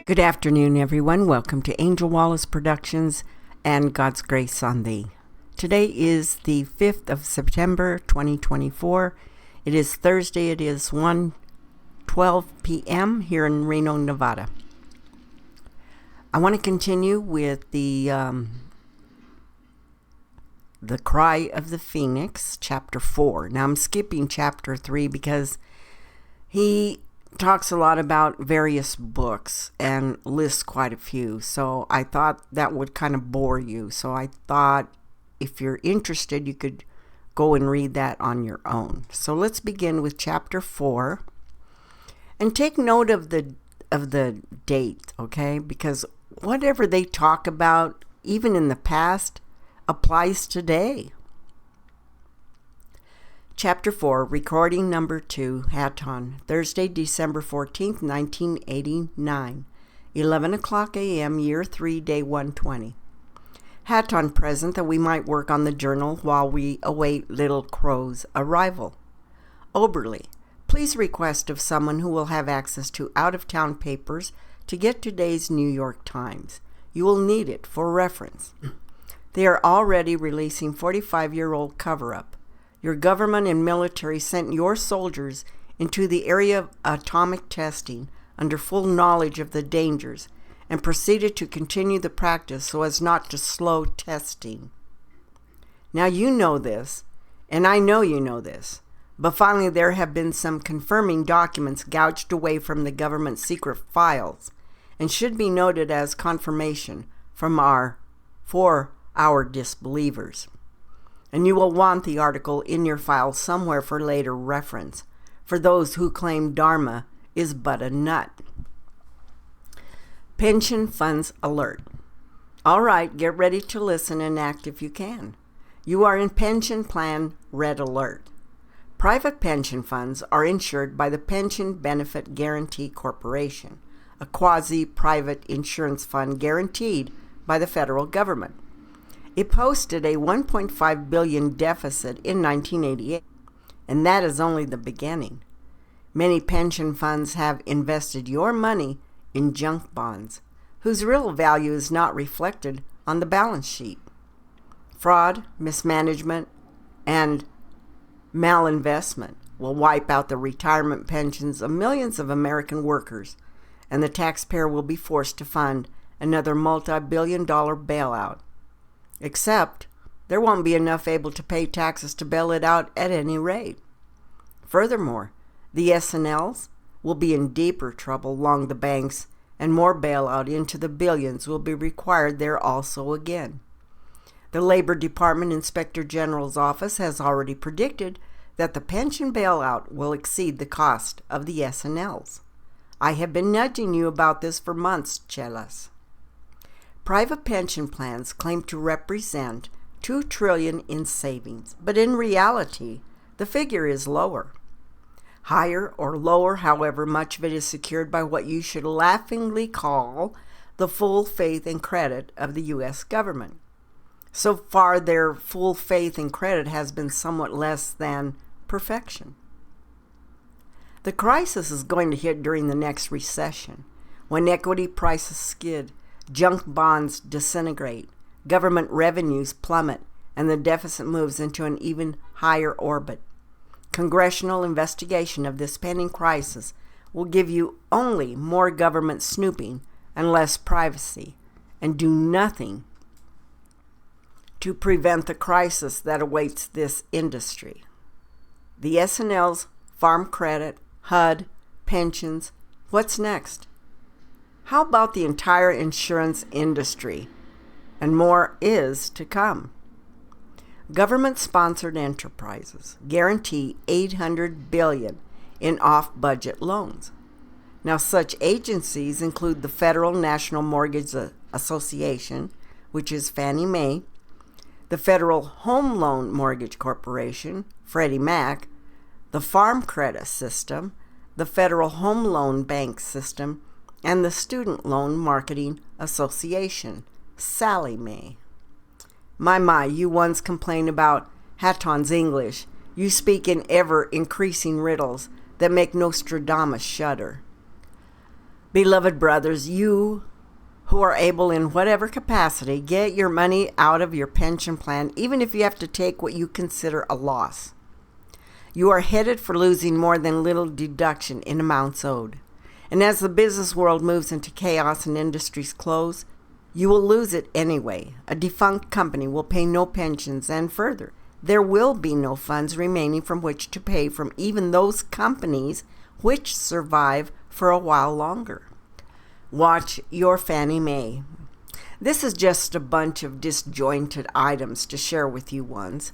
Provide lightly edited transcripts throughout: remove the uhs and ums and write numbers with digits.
Good afternoon, everyone. Welcome to Angel Wallace Productions and God's Grace on Thee. Today is the 5th of September, 2024. It is Thursday. It is 1:12 p.m. here in Reno, Nevada. I want to continue with the Cry of the Phoenix, Chapter 4. Now, I'm skipping Chapter 3 because he talks a lot about various books and lists quite a few. So I thought that would kind of bore you. So I thought if you're interested, you could go and read that on your own. So let's begin with Chapter 4. And take note of the date, okay? Because whatever they talk about, even in the past, applies today. Chapter 4, recording number 2, Hatton, Thursday, December 14th, 1989, 11 o'clock a.m., year 3, day 120. Hatton present that we might work on the journal while we await Little Crow's arrival. Oberly, please request of someone who will have access to out-of-town papers to get today's New York Times. You will need it for reference. They are already releasing 45-year-old cover-up. Your government and military sent your soldiers into the area of atomic testing under full knowledge of the dangers and proceeded to continue the practice so as not to slow testing. Now you know this, and I know you know this, but finally there have been some confirming documents gouged away from the government's secret files and should be noted as confirmation for our disbelievers. And you will want the article in your file somewhere for later reference, for those who claim Dharma is but a nut. Pension funds alert. All right, get ready to listen and act if you can. You are in pension plan red alert. Private pension funds are insured by the Pension Benefit Guarantee Corporation, a quasi-private insurance fund guaranteed by the federal government. It posted a $1.5 billion deficit in 1988, and that is only the beginning. Many pension funds have invested your money in junk bonds, whose real value is not reflected on the balance sheet. Fraud, mismanagement, and malinvestment will wipe out the retirement pensions of millions of American workers, and the taxpayer will be forced to fund another multi-billion-dollar bailout. Except there won't be enough able to pay taxes to bail it out at any rate. Furthermore, the S&Ls will be in deeper trouble along the banks, and more bailout into the billions will be required there also again. The Labor Department Inspector General's office has already predicted that the pension bailout will exceed the cost of the S&Ls. I have been nudging you about this for months, Chelas. Private pension plans claim to represent $2 trillion in savings, but in reality, the figure is lower. Higher or lower, however, much of it is secured by what you should laughingly call the full faith and credit of the U.S. government. So far, their full faith and credit has been somewhat less than perfection. The crisis is going to hit during the next recession, when equity prices skid, junk bonds disintegrate, government revenues plummet, and the deficit moves into an even higher orbit. Congressional investigation of this pending crisis will give you only more government snooping and less privacy, and do nothing to prevent the crisis that awaits this industry. The S&Ls, farm credit, HUD, pensions, what's next? How about the entire insurance industry? And more is to come. Government-sponsored enterprises guarantee $800 billion in off-budget loans. Now, such agencies include the Federal National Mortgage Association, which is Fannie Mae, the Federal Home Loan Mortgage Corporation, Freddie Mac, the Farm Credit System, the Federal Home Loan Bank System, and the Student Loan Marketing Association, Sallie Mae. My, you once complained about Hatton's English. You speak in ever-increasing riddles that make Nostradamus shudder. Beloved brothers, you who are able in whatever capacity, get your money out of your pension plan, even if you have to take what you consider a loss. You are headed for losing more than little deduction in amounts owed. And as the business world moves into chaos and industries close, you will lose it anyway. A defunct company will pay no pensions, and further, there will be no funds remaining from which to pay from even those companies which survive for a while longer. Watch your Fannie Mae. This is just a bunch of disjointed items to share with you ones.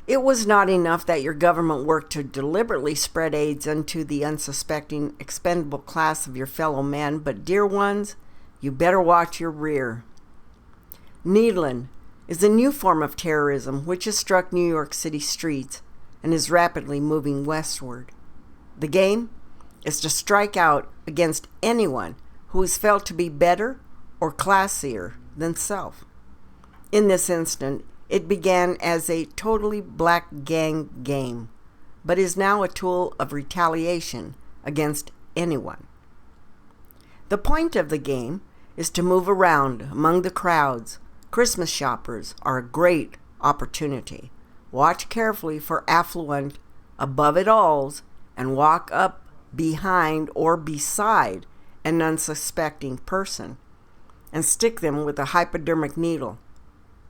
It was not enough that your government worked to deliberately spread AIDS unto the unsuspecting, expendable class of your fellow men, but dear ones, you better watch your rear. Needling is a new form of terrorism which has struck New York City streets and is rapidly moving westward. The game is to strike out against anyone who is felt to be better or classier than self. In this instant, it began as a totally black gang game, but is now a tool of retaliation against anyone. The point of the game is to move around among the crowds. Christmas shoppers are a great opportunity. Watch carefully for affluent above-it-alls and walk up behind or beside an unsuspecting person and stick them with a hypodermic needle,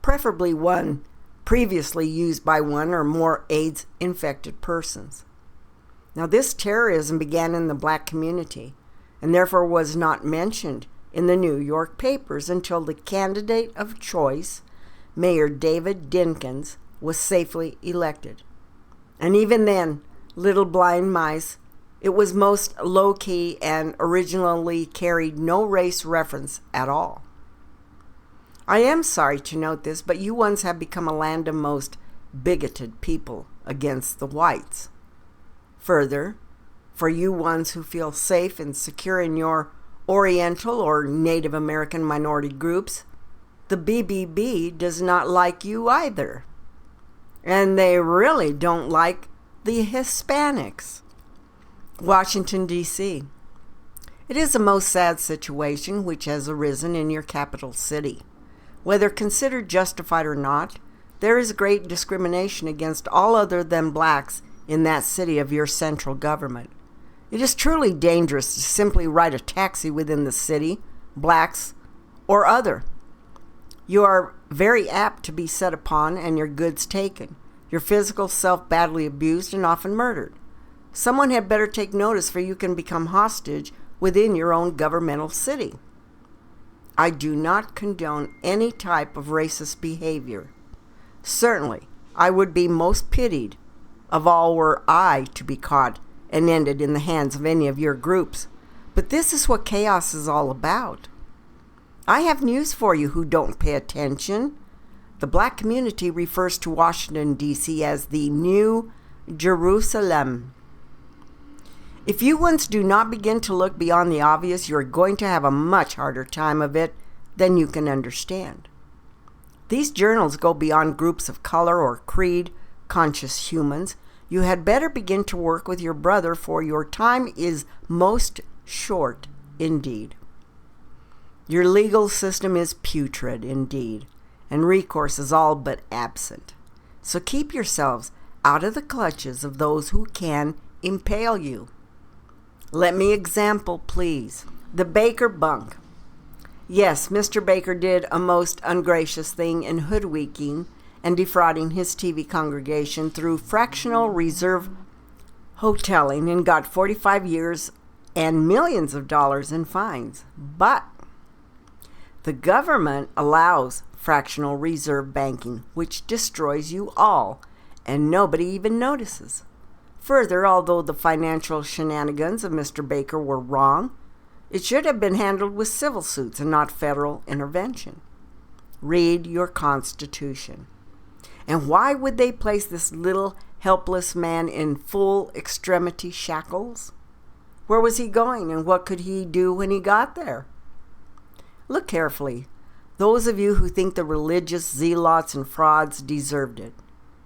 preferably one previously used by one or more AIDS-infected persons. Now, this terrorism began in the black community and therefore was not mentioned in the New York papers until the candidate of choice, Mayor David Dinkins, was safely elected. And even then, little blind mice, it was most low-key and originally carried no race reference at all. I am sorry to note this, but you ones have become a land of most bigoted people against the whites. Further, for you ones who feel safe and secure in your Oriental or Native American minority groups, the BBB does not like you either. And they really don't like the Hispanics. Washington, D.C. It is a most sad situation which has arisen in your capital city. Whether considered justified or not, there is great discrimination against all other than blacks in that city of your central government. It is truly dangerous to simply ride a taxi within the city, blacks or other. You are very apt to be set upon and your goods taken, your physical self badly abused and often murdered. Someone had better take notice, for you can become hostage within your own governmental city. I do not condone any type of racist behavior. Certainly, I would be most pitied of all were I to be caught and ended in the hands of any of your groups. But this is what chaos is all about. I have news for you who don't pay attention. The black community refers to Washington, D.C. as the New Jerusalem. If you ones do not begin to look beyond the obvious, you're going to have a much harder time of it than you can understand. These journals go beyond groups of color or creed conscious humans. You had better begin to work with your brother, for your time is most short indeed. Your legal system is putrid indeed, and recourse is all but absent. So keep yourselves out of the clutches of those who can impale you. Let me example, please. The Baker bunk. Yes, Mr. Baker did a most ungracious thing in hoodwinking and defrauding his TV congregation through fractional reserve hoteling and got 45 years and millions of dollars in fines. But the government allows fractional reserve banking, which destroys you all, and nobody even notices. Further, although the financial shenanigans of Mr. Baker were wrong, it should have been handled with civil suits and not federal intervention. Read your Constitution. And why would they place this little helpless man in full extremity shackles? Where was he going, and what could he do when he got there? Look carefully. Those of you who think the religious zealots and frauds deserved it.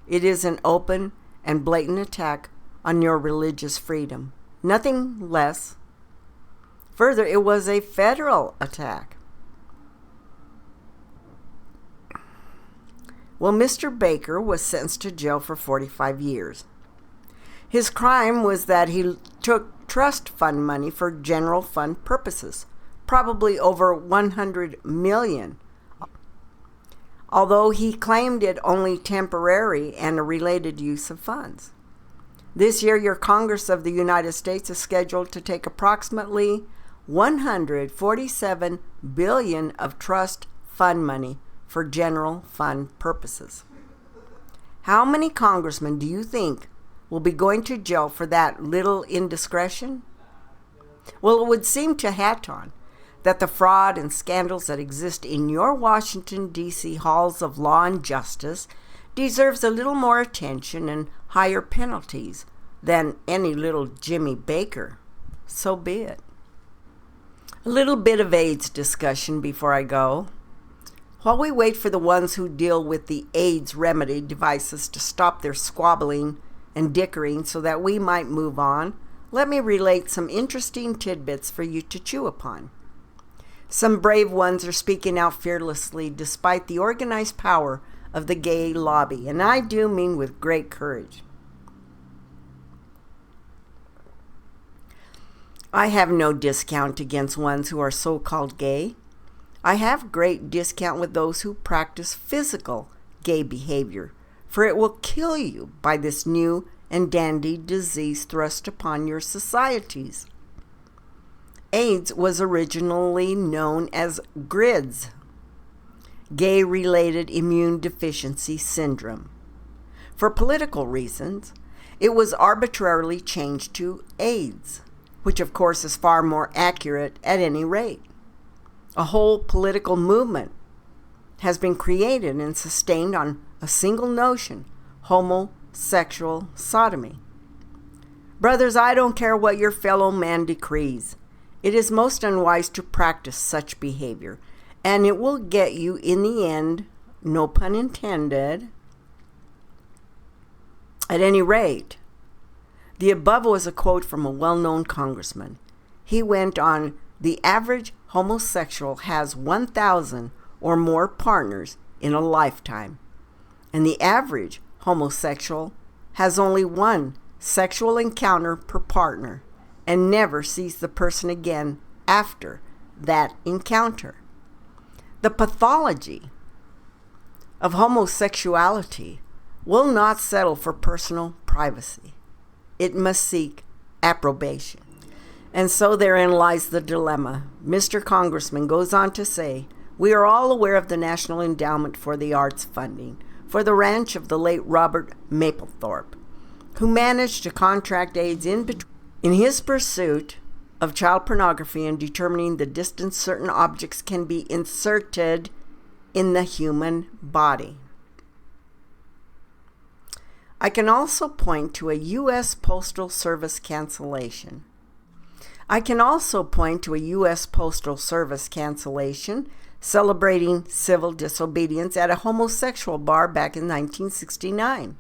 It is an open and blatant attack on your religious freedom. Nothing less. Further, it was a federal attack. Well, Mr. Baker was sentenced to jail for 45 years. His crime was that he took trust fund money for general fund purposes, probably over $100 million, although he claimed it only temporary and a related use of funds. This year, your Congress of the United States is scheduled to take approximately $147 billion of trust fund money for general fund purposes. How many congressmen do you think will be going to jail for that little indiscretion? Well, it would seem to Hatton that the fraud and scandals that exist in your Washington, D.C. halls of law and justice deserves a little more attention and higher penalties than any little Jimmy Baker. So be it. A little bit of AIDS discussion before I go. While we wait for the ones who deal with the AIDS remedy devices to stop their squabbling and dickering so that we might move on, let me relate some interesting tidbits for you to chew upon. Some brave ones are speaking out fearlessly despite the organized power of the gay lobby, and I do mean with great courage. I have no discount against ones who are so-called gay. I have great discount with those who practice physical gay behavior, for it will kill you by this new and dandy disease thrust upon your societies. AIDS was originally known as GRIDS, Gay-Related Immune Deficiency Syndrome. For political reasons, it was arbitrarily changed to AIDS, which of course is far more accurate at any rate. A whole political movement has been created and sustained on a single notion: homosexual sodomy. Brothers, I don't care what your fellow man decrees. It is most unwise to practice such behavior, and it will get you in the end, no pun intended. At any rate, the above was a quote from a well-known congressman. He went on, "The average homosexual has 1,000 or more partners in a lifetime, and the average homosexual has only one sexual encounter per partner and never sees the person again after that encounter." The pathology of homosexuality will not settle for personal privacy. It must seek approbation. And so therein lies the dilemma. Mr. Congressman goes on to say, "We are all aware of the National Endowment for the Arts funding for the ranch of the late Robert Mapplethorpe, who managed to contract AIDS in his pursuit of child pornography and determining the distance certain objects can be inserted in the human body." I can also point to a U.S. Postal Service cancellation. Celebrating civil disobedience at a homosexual bar back in 1969,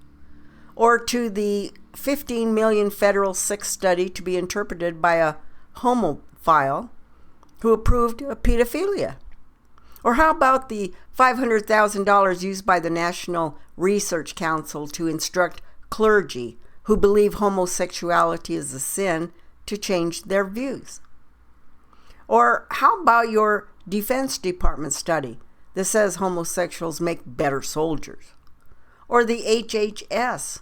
or to the 15 million federal sex study to be interpreted by a homophile who approved of pedophilia. Or how about the $500,000 used by the National Research Council to instruct clergy who believe homosexuality is a sin to change their views? Or how about your Defense Department study that says homosexuals make better soldiers? Or the HHS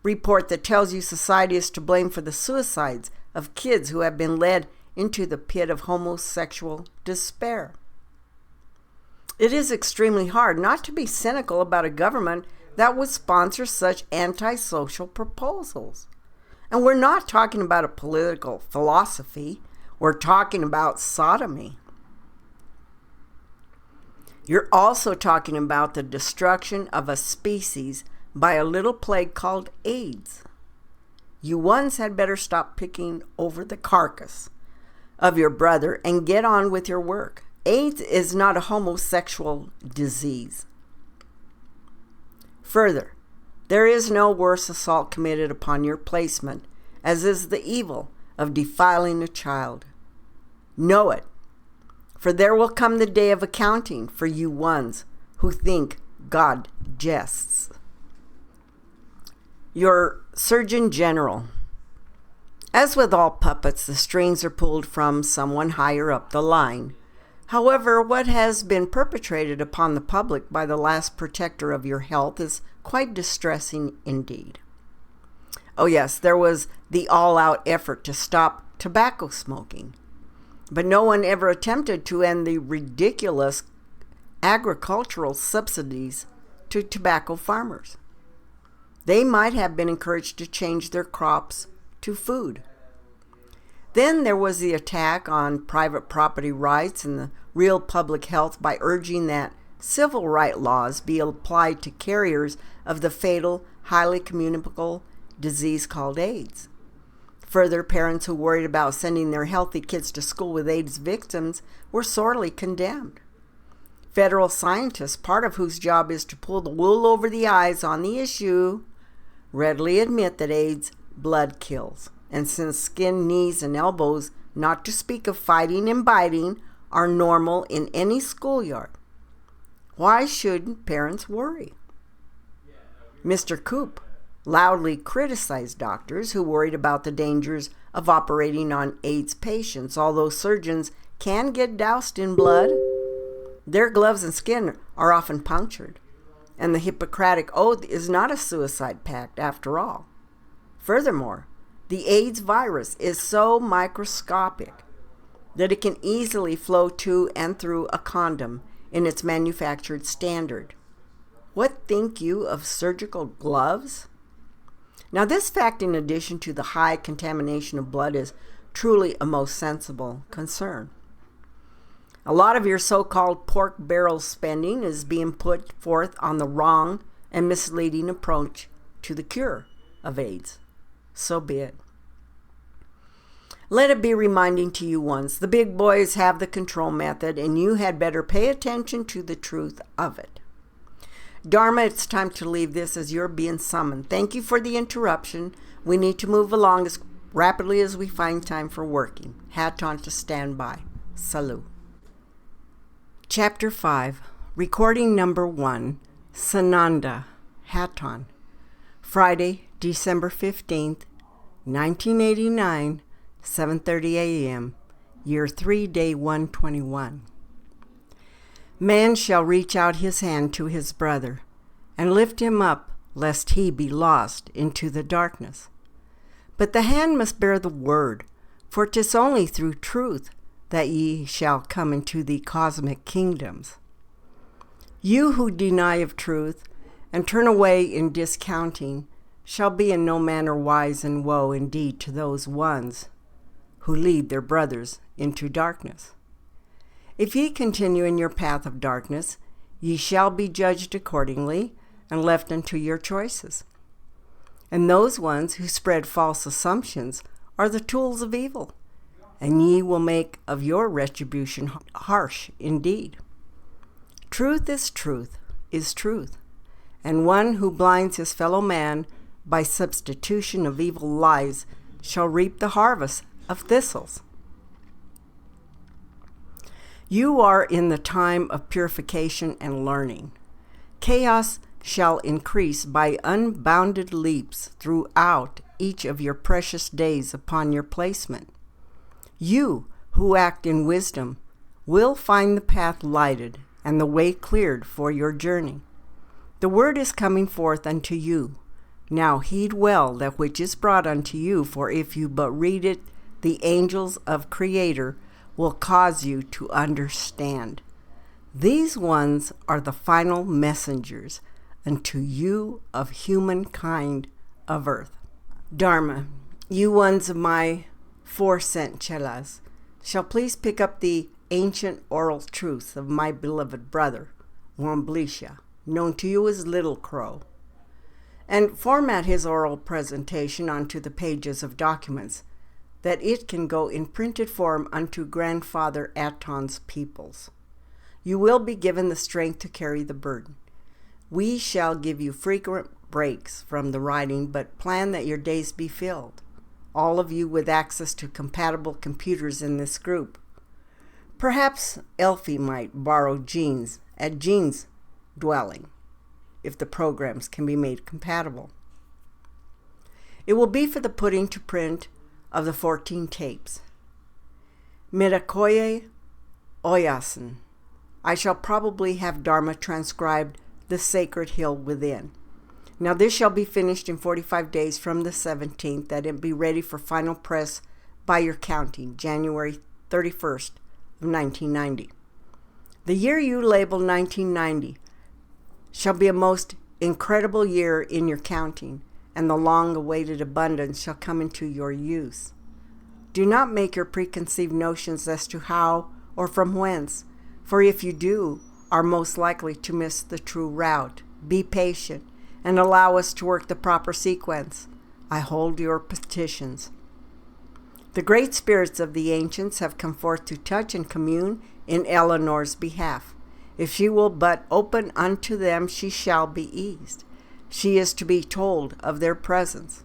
report that tells you society is to blame for the suicides of kids who have been led into the pit of homosexual despair? It is extremely hard not to be cynical about a government that would sponsor such antisocial proposals. And we're not talking about a political philosophy. We're talking about sodomy. You're also talking about the destruction of a species by a little plague called AIDS. You ones had better stop picking over the carcass of your brother and get on with your work. AIDS is not a homosexual disease. Further, there is no worse assault committed upon your placement, as is the evil of defiling a child. Know it, for there will come the day of accounting for you ones who think God jests. Your Surgeon General. As with all puppets, the strings are pulled from someone higher up the line. However, what has been perpetrated upon the public by the last protector of your health is quite distressing indeed. Oh yes, there was the all-out effort to stop tobacco smoking, but no one ever attempted to end the ridiculous agricultural subsidies to tobacco farmers. They might have been encouraged to change their crops to food. Then there was the attack on private property rights and the real public health by urging that civil right laws be applied to carriers of the fatal, highly communicable disease called AIDS. Further, parents who worried about sending their healthy kids to school with AIDS victims were sorely condemned. Federal scientists, part of whose job is to pull the wool over the eyes on the issue, readily admit that AIDS blood kills. And since skin, knees, and elbows, not to speak of fighting and biting, are normal in any schoolyard, why shouldn't parents worry? Mr. Koop loudly criticized doctors who worried about the dangers of operating on AIDS patients. Although surgeons can get doused in blood, their gloves and skin are often punctured, and the Hippocratic Oath is not a suicide pact after all. Furthermore, the AIDS virus is so microscopic that it can easily flow to and through a condom in its manufactured standard. What think you of surgical gloves? Now, this fact, in addition to the high contamination of blood, is truly a most sensible concern. A lot of your so-called pork barrel spending is being put forth on the wrong and misleading approach to the cure of AIDS. So be it. Let it be reminding to you once, the big boys have the control method, and you had better pay attention to the truth of it. Dharma, it's time to leave this as you're being summoned. Thank you for the interruption. We need to move along as rapidly as we find time for working. Hat on to stand by. Salut. Chapter 5, Recording Number 1, Sananda, Hatton, Friday, December 15th, 1989, 7:30 a.m., Year 3, Day 121. Man shall reach out his hand to his brother, and lift him up, lest he be lost into the darkness. But the hand must bear the word, for 'tis only through truth that ye shall come into the cosmic kingdoms. You who deny of truth, and turn away in discounting, shall be in no manner wise, and woe indeed to those ones who lead their brothers into darkness. If ye continue in your path of darkness, ye shall be judged accordingly, and left unto your choices. And those ones who spread false assumptions are the tools of evil, and ye will make of your retribution harsh indeed. Truth is truth, and one who blinds his fellow man by substitution of evil lies shall reap the harvest of thistles. You are in the time of purification and learning. Chaos shall increase by unbounded leaps throughout each of your precious days upon your placement. You who act in wisdom will find the path lighted and the way cleared for your journey. The word is coming forth unto you. Now heed well that which is brought unto you, for if you but read it, the angels of Creator will cause you to understand. These ones are the final messengers unto you of humankind of earth. Dharma, you ones of my 4-cent chelas, shall please pick up the ancient oral truths of my beloved brother, Wamblisha, known to you as Little Crow, and format his oral presentation onto the pages of documents, that it can go in printed form unto Grandfather Aton's peoples. You will be given the strength to carry the burden. We shall give you frequent breaks from the writing, but plan that your days be filled. All of you with access to compatible computers in this group Perhaps Elfie might borrow Jean's at Jean's dwelling, if the programs can be made compatible. It will be for the putting to print of the 14 tapes. Mirakoye Oyasin. I shall probably have Dharma transcribed the sacred hill within. Now this shall be finished in 45 days from the 17th, that it be ready for final press by your counting, January 31st of 1990. The year you label 1990 shall be a most incredible year in your counting, and the long-awaited abundance shall come into your use. Do not make your preconceived notions as to how or from whence, for if you do, are most likely to miss the true route. Be patient and allow us to work the proper sequence. I hold your petitions. The great spirits of the ancients have come forth to touch and commune in Eleanor's behalf. If she will but open unto them, she shall be eased. She is to be told of their presence.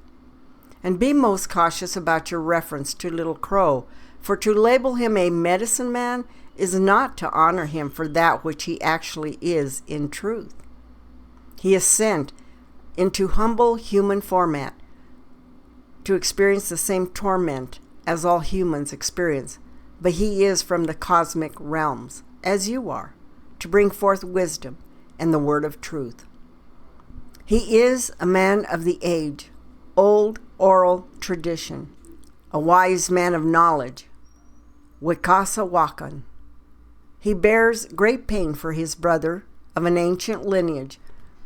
And be most cautious about your reference to Little Crow, for to label him a medicine man is not to honor him for that which he actually is in truth. He is sent into humble human format to experience the same torment as all humans experience, but he is from the cosmic realms, as you are, to bring forth wisdom and the word of truth. He is a man of the age, old oral tradition, a wise man of knowledge, Wikasa Wakan. He bears great pain for his brother of an ancient lineage,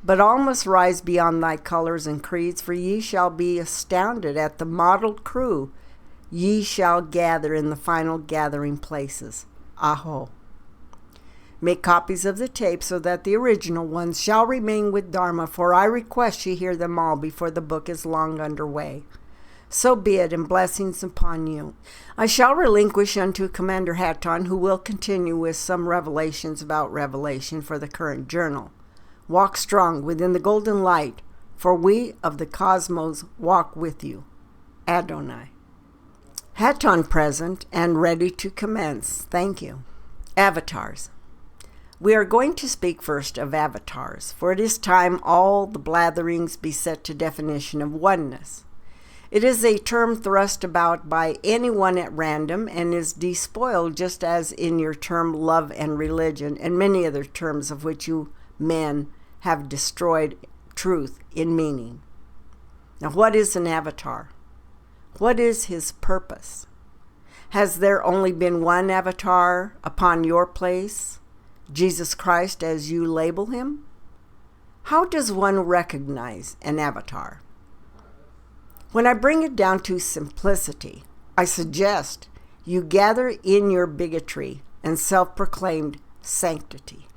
but all must rise beyond thy colors and creeds, for ye shall be astounded at the mottled crew ye shall gather in the final gathering places. Aho. Make copies of the tape so that the original ones shall remain with Dharma, for I request ye hear them all before the book is long underway. So be it, and blessings upon you. I shall relinquish unto Commander Hatton, who will continue with some revelations about Revelation for the current journal. Walk strong within the golden light, for we of the cosmos walk with you. Adonai. Hatton present and ready to commence. Thank you. Avatars. We are going to speak first of avatars, for it is time all the blatherings be set to definition of oneness. It is a term thrust about by anyone at random and is despoiled, just as in your term love and religion and many other terms of which you men have destroyed truth in meaning. Now, what is an avatar? What is his purpose? Has there only been one avatar upon your place, Jesus Christ as you label him? How does one recognize an avatar? When I bring it down to simplicity, I suggest you gather in your bigotry and self-proclaimed sanctity.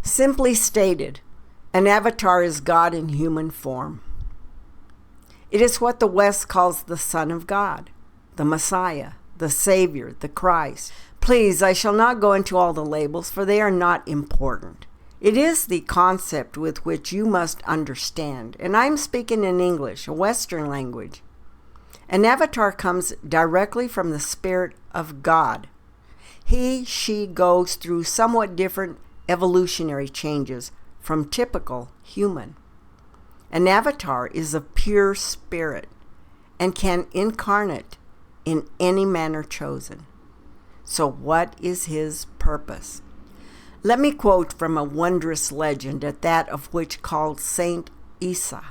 Simply stated, an avatar is God in human form. It is what the West calls the Son of God, the Messiah, the Savior, the Christ. Please, I shall not go into all the labels, for they are not important. It is the concept with which you must understand, and I'm speaking in English, a Western language. An avatar comes directly from the Spirit of God. He, she goes through somewhat different evolutionary changes from typical human. An avatar is a pure spirit and can incarnate in any manner chosen. So what is his purpose? Let me quote from a wondrous legend, at that of which called Saint Isa,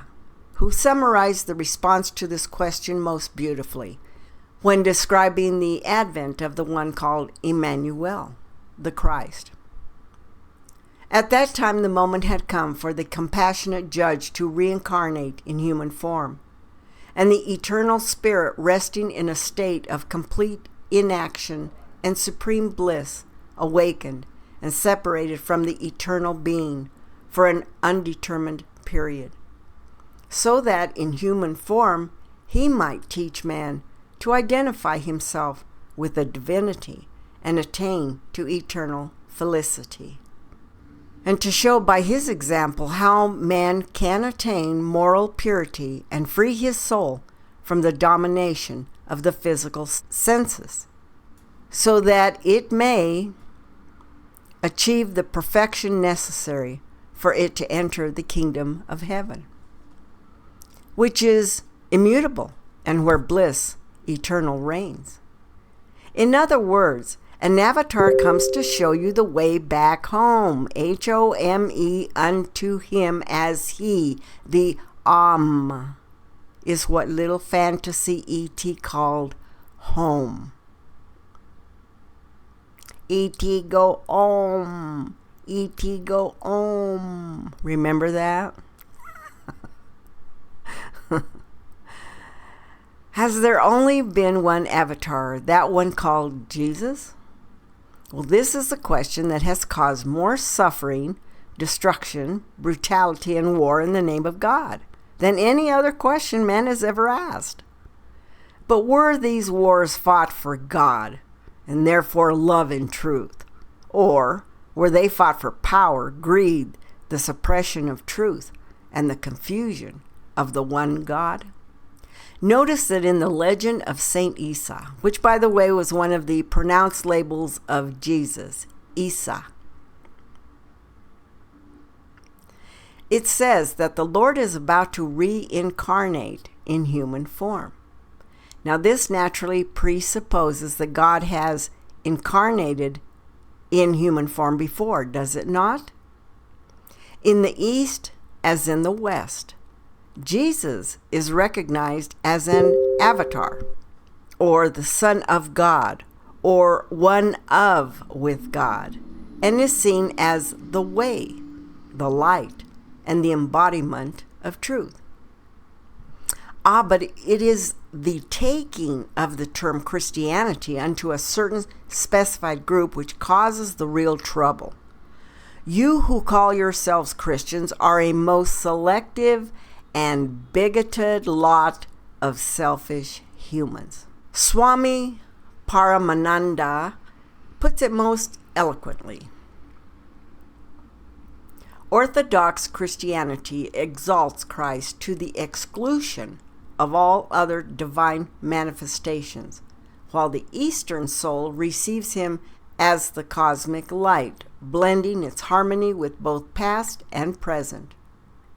who summarized the response to this question most beautifully when describing the advent of the one called Emmanuel, the Christ. At that time the moment had come for the compassionate judge to reincarnate in human form, and the eternal spirit, resting in a state of complete inaction and supreme bliss, awakened and separated from the eternal being for an undetermined period, so that in human form he might teach man to identify himself with the divinity and attain to eternal felicity, and to show by his example how man can attain moral purity and free his soul from the domination of the physical senses. so that it may achieve the perfection necessary for it to enter the kingdom of heaven, which is immutable and where bliss eternal reigns. In other words, an avatar comes to show you the way back home, Home, unto him as he, the is what little fantasy E.T. called home. E.T. go home, E.T. go home. Remember that? Has there only been one avatar, that one called Jesus? Well, this is a question that has caused more suffering, destruction, brutality, and war in the name of God than any other question man has ever asked. But were these wars fought for God and therefore love and truth? Or were they fought for power, greed, the suppression of truth, and the confusion of the one God? Notice that in the legend of Saint Isa, which by the way was one of the pronounced labels of Jesus, Isa, it says that the Lord is about to reincarnate in human form. Now this naturally presupposes that God has incarnated in human form before, does it not? In the East as in the West, Jesus is recognized as an avatar, or the Son of God, or one of with God, and is seen as the way, the light, and the embodiment of truth. But it is the taking of the term Christianity unto a certain specified group which causes the real trouble. You who call yourselves Christians are a most selective and bigoted lot of selfish humans. Swami Paramananda puts it most eloquently. Orthodox Christianity exalts Christ to the exclusion of all other divine manifestations, while the Eastern soul receives him as the cosmic light, blending its harmony with both past and present.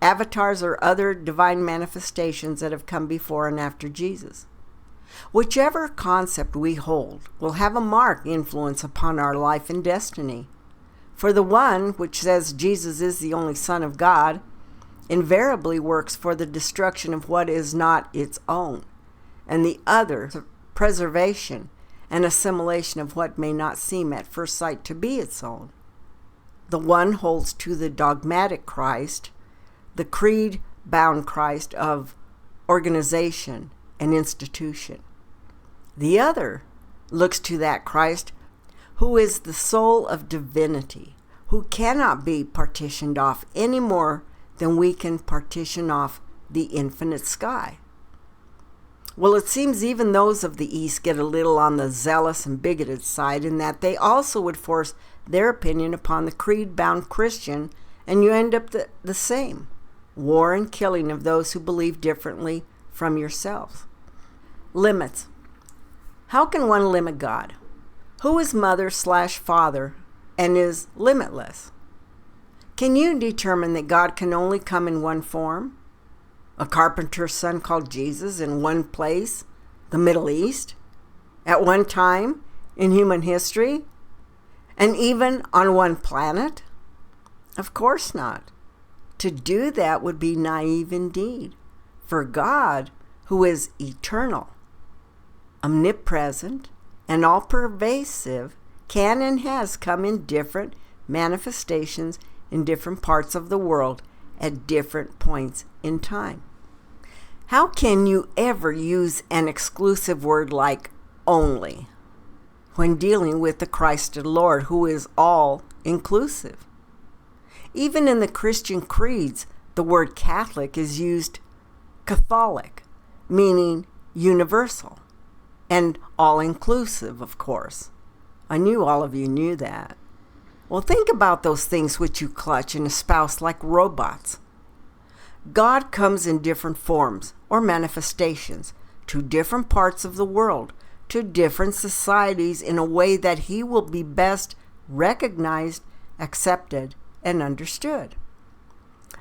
Avatars are other divine manifestations that have come before and after Jesus. Whichever concept we hold will have a marked influence upon our life and destiny. For the one which says Jesus is the only Son of God invariably works for the destruction of what is not its own, and the other, the preservation and assimilation of what may not seem at first sight to be its own. The one holds to the dogmatic Christ, the creed-bound Christ of organization and institution. The other looks to that Christ who is the soul of divinity, who cannot be partitioned off any more than we can partition off the infinite sky. Well, it seems even those of the East get a little on the zealous and bigoted side in that they also would force their opinion upon the creed-bound Christian, and you end up the same. War and killing of those who believe differently from yourselves. Limits. How can one limit God, who is mother/father and is limitless? Can you determine that God can only come in one form? A carpenter's son called Jesus in one place, the Middle East, at one time in human history, and even on one planet? Of course not. To do that would be naive indeed. For God, who is eternal, omnipresent, and all-pervasive, can and has come in different manifestations in different parts of the world at different points in time. How can you ever use an exclusive word like only when dealing with the Christ the Lord, who is all-inclusive? Even in the Christian creeds, the word Catholic is used Catholic, meaning universal, and all-inclusive, of course. I knew all of you knew that. Well, think about those things which you clutch and espouse like robots. God comes in different forms or manifestations to different parts of the world to different societies in a way that he will be best recognized, accepted, and understood.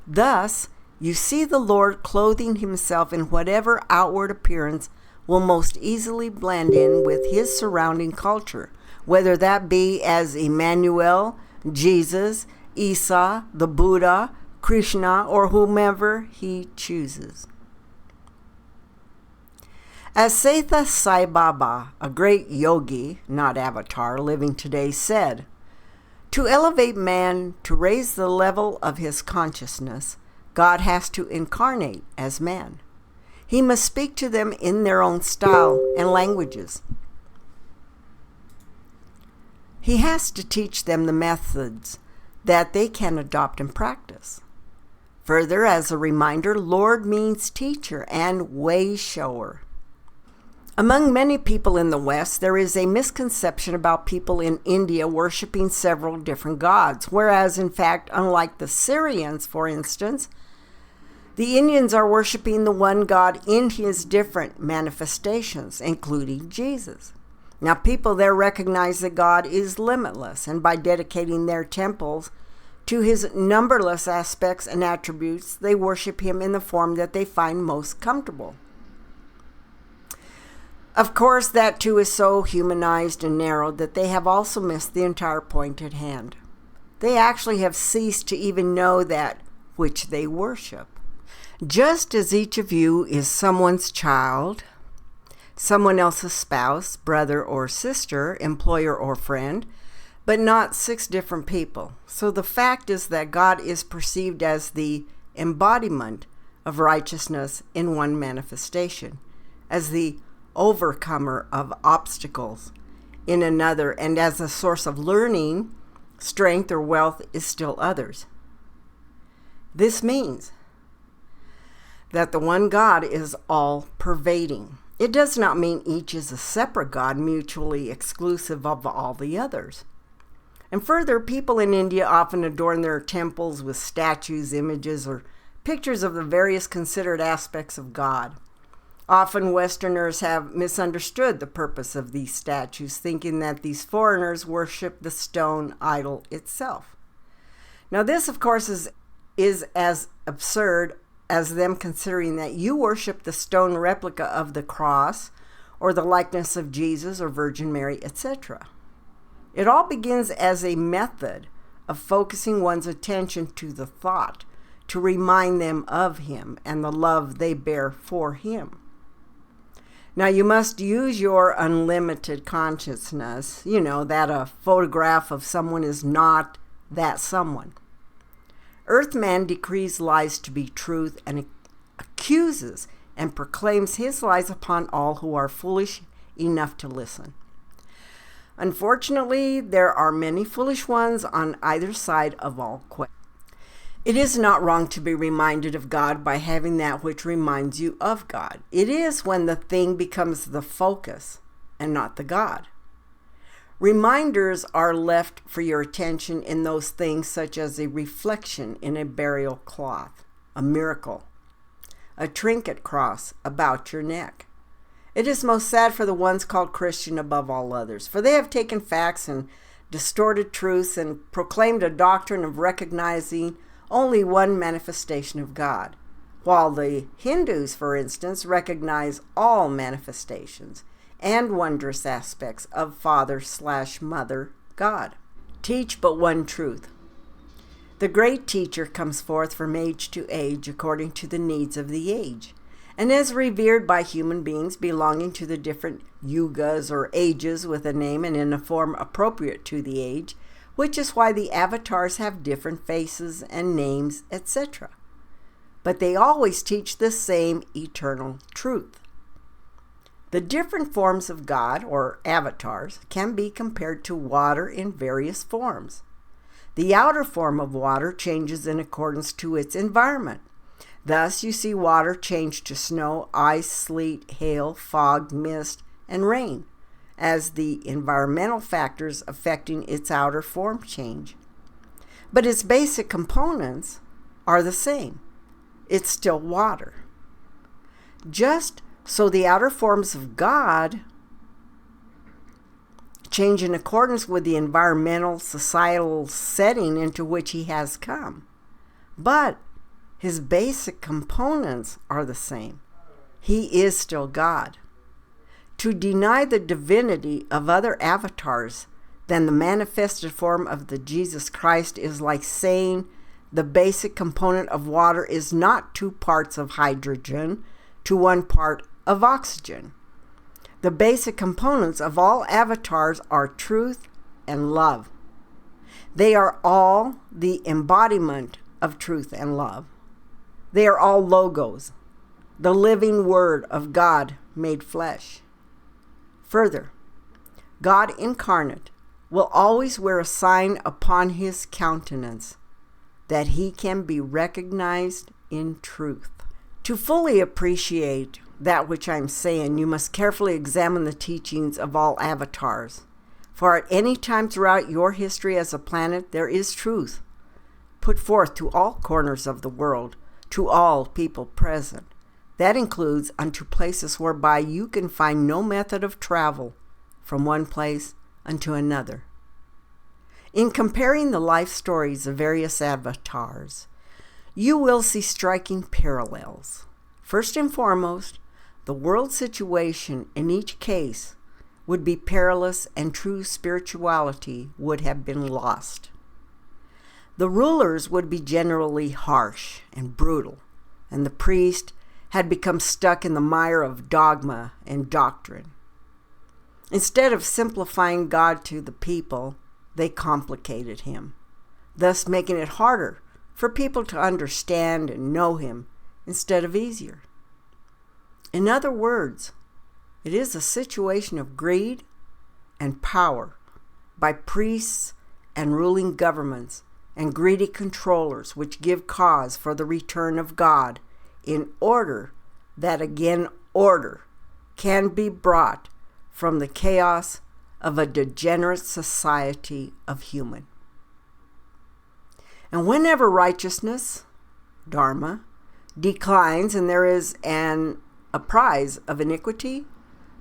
Thus, you see the Lord clothing himself in whatever outward appearance will most easily blend in with his surrounding culture, whether that be as Emmanuel, Jesus, Isa, the Buddha, Krishna, or whomever he chooses. As Satya Sai Baba, a great yogi, not avatar, living today, said, "To elevate man, to raise the level of his consciousness, God has to incarnate as man. He must speak to them in their own style and languages. He has to teach them the methods that they can adopt and practice." Further, as a reminder, Lord means teacher and way shower. Among many people in the West, there is a misconception about people in India worshiping several different gods, whereas in fact, unlike the Syrians, for instance, the Indians are worshiping the one God in his different manifestations, including Jesus. Now, people there recognize that God is limitless, and by dedicating their temples to his numberless aspects and attributes, they worship him in the form that they find most comfortable. Of course, that too is so humanized and narrowed that they have also missed the entire point at hand. They actually have ceased to even know that which they worship. Just as each of you is someone's child, someone else's spouse, brother or sister, employer or friend, but not 6 different people. So the fact is that God is perceived as the embodiment of righteousness in one manifestation, as the overcomer of obstacles in another, and as a source of learning, strength, or wealth is still others. This means that the one God is all-pervading. It does not mean each is a separate God, mutually exclusive of all the others. And further, people in India often adorn their temples with statues, images, or pictures of the various considered aspects of God. Often Westerners have misunderstood the purpose of these statues, thinking that these foreigners worship the stone idol itself. Now this, of course, is as absurd as them considering that you worship the stone replica of the cross or the likeness of Jesus or Virgin Mary, etc. It all begins as a method of focusing one's attention to the thought, to remind them of him and the love they bear for him. Now, you must use your unlimited consciousness, that a photograph of someone is not that someone. Earthman decrees lies to be truth and accuses and proclaims his lies upon all who are foolish enough to listen. Unfortunately, there are many foolish ones on either side of all questions. It is not wrong to be reminded of God by having that which reminds you of God. It is when the thing becomes the focus and not the God. Reminders are left for your attention in those things such as a reflection in a burial cloth, a miracle, a trinket cross about your neck. It is most sad for the ones called Christian above all others, for they have taken facts and distorted truths and proclaimed a doctrine of recognizing only one manifestation of God, while the Hindus, for instance, recognize all manifestations and wondrous aspects of Father/Mother God. Teach but one truth. The great teacher comes forth from age to age according to the needs of the age, and is revered by human beings belonging to the different yugas or ages with a name and in a form appropriate to the age, which is why the avatars have different faces and names, etc. But they always teach the same eternal truth. The different forms of God, or avatars, can be compared to water in various forms. The outer form of water changes in accordance to its environment. Thus, you see water change to snow, ice, sleet, hail, fog, mist, and rain, as the environmental factors affecting its outer form change. But its basic components are the same. It's still water. Just so the outer forms of God change in accordance with the environmental, societal setting into which he has come. But his basic components are the same. He is still God. To deny the divinity of other avatars than the manifested form of the Jesus Christ is like saying the basic component of water is not 2 parts of hydrogen to 1 part of oxygen. The basic components of all avatars are truth and love. They are all the embodiment of truth and love. They are all logos, the living word of God made flesh. Further, God incarnate will always wear a sign upon his countenance that he can be recognized in truth. To fully appreciate that which I'm saying, you must carefully examine the teachings of all avatars. For at any time throughout your history as a planet, there is truth put forth to all corners of the world, to all people present. That includes unto places whereby you can find no method of travel from one place unto another. In comparing the life stories of various avatars, you will see striking parallels. First and foremost, the world situation in each case would be perilous and true spirituality would have been lost. The rulers would be generally harsh and brutal, and the priest had become stuck in the mire of dogma and doctrine. Instead of simplifying God to the people, they complicated him, thus making it harder for people to understand and know him instead of easier. In other words, it is a situation of greed and power by priests and ruling governments and greedy controllers which give cause for the return of God in order that again order can be brought from the chaos of a degenerate society of human. And whenever righteousness, dharma, declines and there is an uprise of iniquity,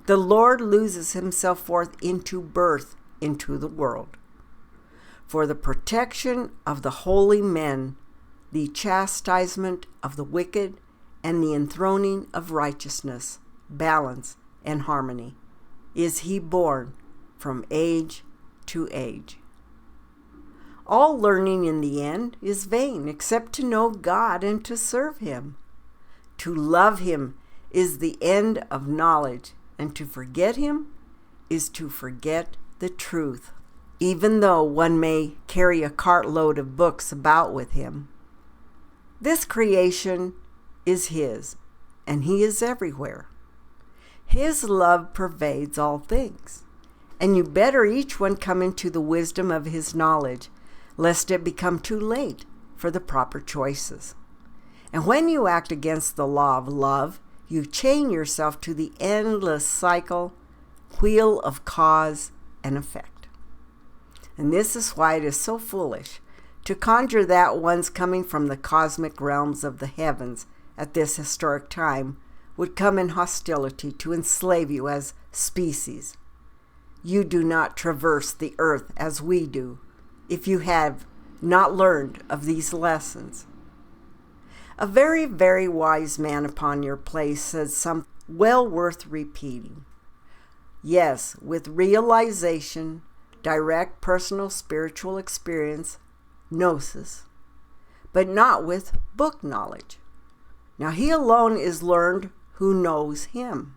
the Lord loses himself forth into birth into the world. For the protection of the holy men, the chastisement of the wicked, and the enthroning of righteousness, balance, and harmony, is he born from age to age. All learning in the end is vain, except to know God and to serve him. To love him is the end of knowledge, and to forget him is to forget the truth, even though one may carry a cartload of books about with him. This creation is his, and he is everywhere. His love pervades all things, and you better each one come into the wisdom of his knowledge, lest it become too late for the proper choices. And when you act against the law of love, you chain yourself to the endless cycle, wheel of cause and effect. And this is why it is so foolish to conjure that one's coming from the cosmic realms of the heavens at this historic time would come in hostility to enslave you as species. You do not traverse the earth as we do if you have not learned of these lessons. A very, very wise man upon your place says something well worth repeating. Yes, with realization, direct personal spiritual experience, gnosis, but not with book knowledge. Now he alone is learned who knows him.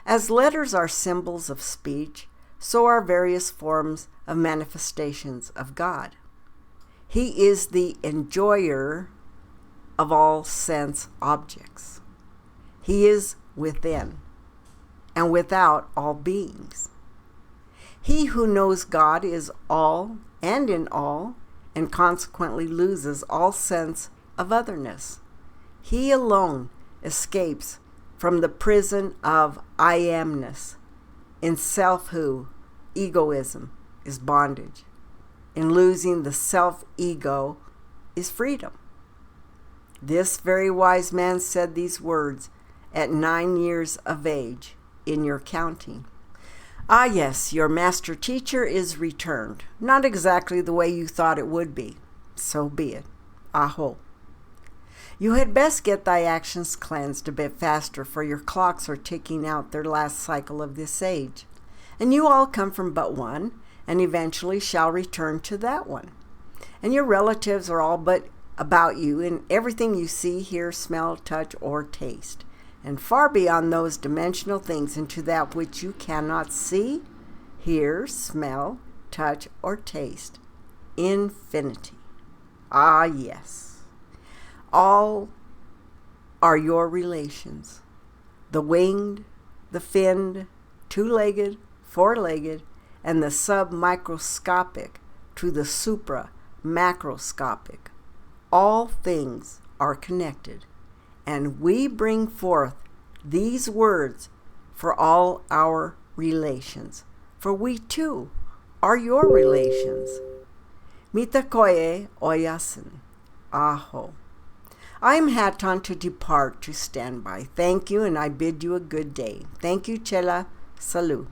As letters are symbols of speech, so are various forms of manifestations of God. He is the enjoyer of all sense objects. He is within and without all beings. He who knows God is all and in all, and consequently loses all sense of otherness. He alone escapes from the prison of I amness. In self-who, egoism is bondage. In losing the self-ego is freedom. This very wise man said these words at 9 years of age in your counting. Ah yes, your master teacher is returned. Not exactly the way you thought it would be. So be it. Aho. You had best get thy actions cleansed a bit faster, for your clocks are ticking out their last cycle of this age. And you all come from but one, and eventually shall return to that one. And your relatives are all but about you in everything you see, hear, smell, touch, or taste. And far beyond those dimensional things into that which you cannot see, hear, smell, touch, or taste. Infinity. Ah, yes. All are your relations. The winged, the finned, two-legged, four-legged, and the sub-microscopic to the supra-macroscopic. All things are connected, and we bring forth these words for all our relations, for we too are your relations. Mitakoye oyasin. Aho. I am Hatan to depart to stand by. Thank you, and I bid you a good day. Thank you, Chela. Salut.